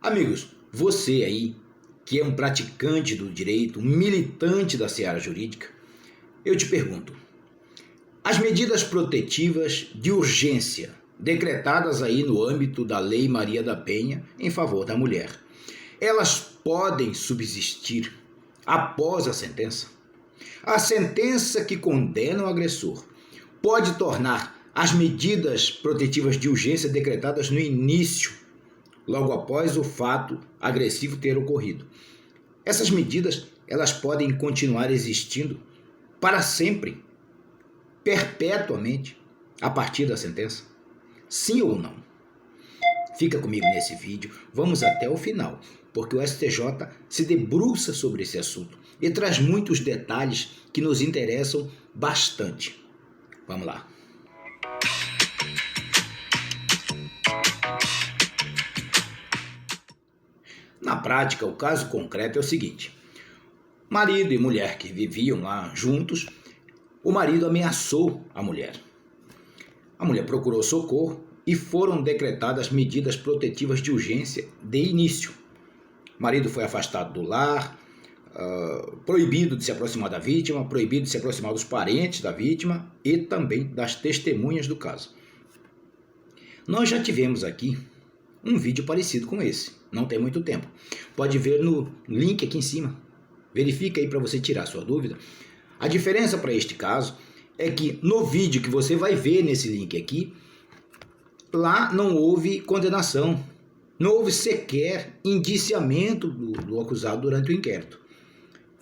Amigos, você aí, que é um praticante do direito, um militante da seara jurídica, eu te pergunto, as medidas protetivas de urgência decretadas aí no âmbito da Lei Maria da Penha em favor da mulher, elas podem subsistir após a sentença? A sentença que condena o agressor pode tornar as medidas protetivas de urgência decretadas no início, logo após o fato agressivo ter ocorrido. Essas medidas, elas podem continuar existindo para sempre, perpetuamente, a partir da sentença? Sim ou não? Fica comigo nesse vídeo, vamos até o final, porque o STJ se debruça sobre esse assunto e traz muitos detalhes que nos interessam bastante. Vamos lá. Na prática, o caso concreto é o seguinte: marido e mulher que viviam lá juntos, o marido ameaçou a mulher. A mulher procurou socorro e foram decretadas medidas protetivas de urgência de início. O marido foi afastado do lar, proibido de se aproximar da vítima, proibido de se aproximar dos parentes da vítima e também das testemunhas do caso. Nós já tivemos aqui um vídeo parecido com esse, não tem muito tempo. Pode ver no link aqui em cima. Verifica aí para você tirar sua dúvida. A diferença para este caso é que no vídeo que você vai ver nesse link aqui, lá não houve condenação, não houve sequer indiciamento do acusado durante o inquérito.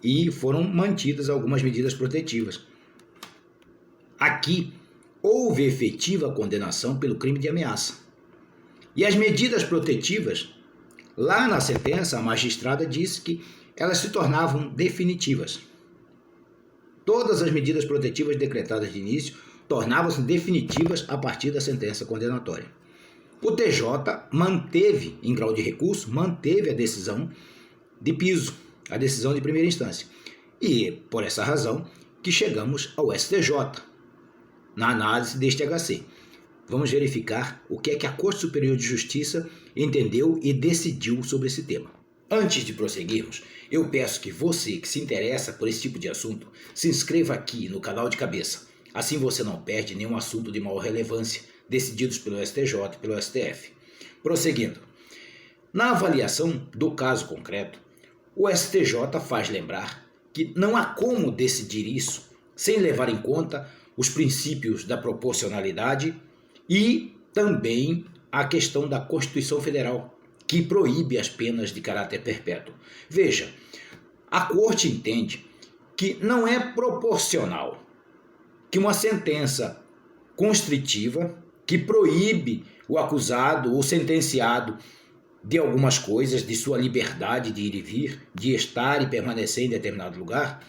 E foram mantidas algumas medidas protetivas. Aqui houve efetiva condenação pelo crime de ameaça. E as medidas protetivas, lá na sentença, a magistrada disse que elas se tornavam definitivas. Todas as medidas protetivas decretadas de início tornavam-se definitivas a partir da sentença condenatória. O TJ manteve, em grau de recurso, manteve a decisão de piso, a decisão de primeira instância. E por essa razão que chegamos ao STJ, na análise deste HC. Vamos verificar o que é que a Corte Superior de Justiça entendeu e decidiu sobre esse tema. Antes de prosseguirmos, eu peço que você que se interessa por esse tipo de assunto se inscreva aqui no canal de cabeça. Assim você não perde nenhum assunto de maior relevância decididos pelo STJ e pelo STF. Prosseguindo. Na avaliação do caso concreto, o STJ faz lembrar que não há como decidir isso sem levar em conta os princípios da proporcionalidade e também a questão da Constituição Federal, que proíbe as penas de caráter perpétuo. Veja, a Corte entende que não é proporcional que uma sentença constritiva que proíbe o acusado ou sentenciado de algumas coisas, de sua liberdade de ir e vir, de estar e permanecer em determinado lugar,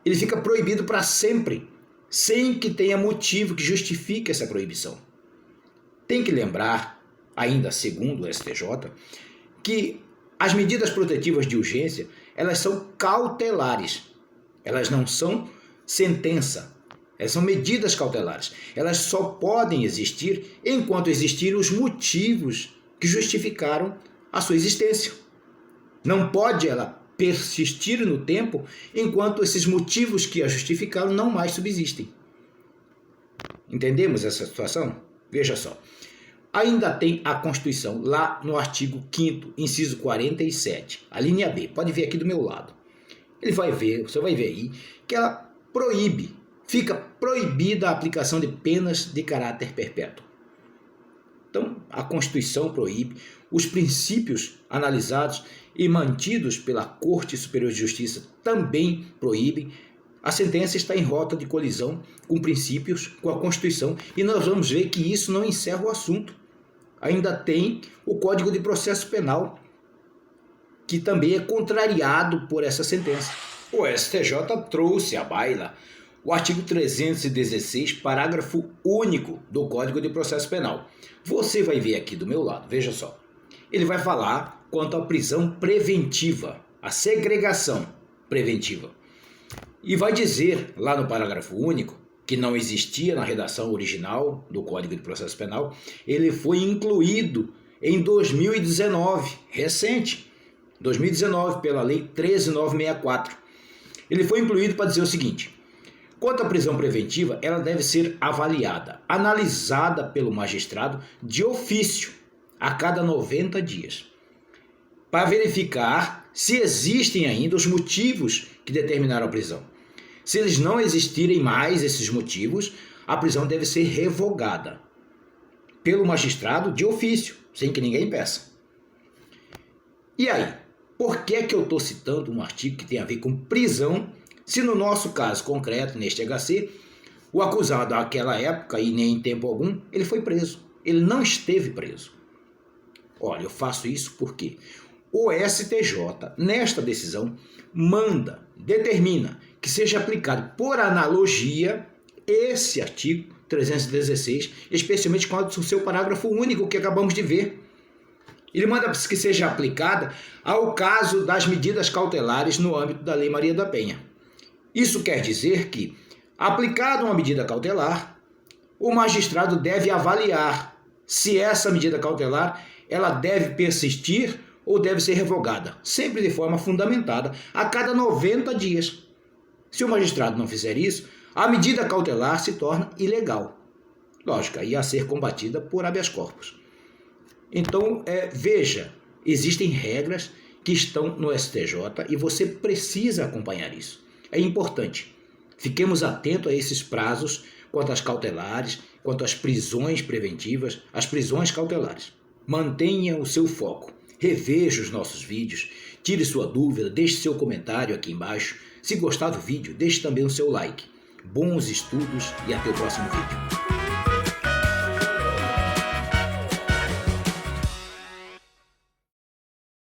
ele fica proibido para sempre, sem que tenha motivo que justifique essa proibição. Tem que lembrar, ainda segundo o STJ, que as medidas protetivas de urgência, elas são cautelares. Elas não são sentença. Elas são medidas cautelares. Elas só podem existir enquanto existirem os motivos que justificaram a sua existência. Não pode ela persistir no tempo enquanto esses motivos que a justificaram não mais subsistem. Entendemos essa situação? Veja só. Ainda tem a Constituição, lá no artigo 5º, inciso 47, a linha B. Pode ver aqui do meu lado. Você vai ver aí que ela proíbe, fica proibida a aplicação de penas de caráter perpétuo. Então, a Constituição proíbe, os princípios analisados e mantidos pela Corte Superior de Justiça também proíbem. A sentença está em rota de colisão com princípios, com a Constituição, e nós vamos ver que isso não encerra o assunto. Ainda tem o Código de Processo Penal, que também é contrariado por essa sentença. O STJ trouxe à baila o artigo 316, parágrafo único do Código de Processo Penal. Você vai ver aqui do meu lado, veja só. Ele vai falar quanto à prisão preventiva, a segregação preventiva. E vai dizer lá no parágrafo único, que não existia na redação original do Código de Processo Penal, ele foi incluído em 2019, recente, 2019, pela Lei 13.964. Ele foi incluído para dizer o seguinte: quanto à prisão preventiva, ela deve ser avaliada, analisada pelo magistrado de ofício a cada 90 dias, para verificar se existem ainda os motivos que determinaram a prisão. Se eles não existirem mais esses motivos, a prisão deve ser revogada pelo magistrado de ofício, sem que ninguém peça. E aí, por que eu estou citando um artigo que tem a ver com prisão, se no nosso caso concreto, neste HC, o acusado naquela época e nem em tempo algum, ele foi preso. Ele não esteve preso. Olha, eu faço isso porque o STJ, nesta decisão, determina que seja aplicado por analogia esse artigo 316, especialmente com o seu parágrafo único que acabamos de ver. Ele manda que seja aplicada ao caso das medidas cautelares no âmbito da Lei Maria da Penha. Isso quer dizer que, aplicada uma medida cautelar, o magistrado deve avaliar se essa medida cautelar ela deve persistir ou deve ser revogada, sempre de forma fundamentada, a cada 90 dias. Se o magistrado não fizer isso, a medida cautelar se torna ilegal. Lógico, aí a ser combatida por habeas corpus. Então, veja, existem regras que estão no STJ e você precisa acompanhar isso. É importante. Fiquemos atentos a esses prazos quanto às cautelares, quanto às prisões preventivas, às prisões cautelares. Mantenha o seu foco. Reveja os nossos vídeos, tire sua dúvida, deixe seu comentário aqui embaixo. Se gostar do vídeo, deixe também o seu like. Bons estudos e até o próximo vídeo.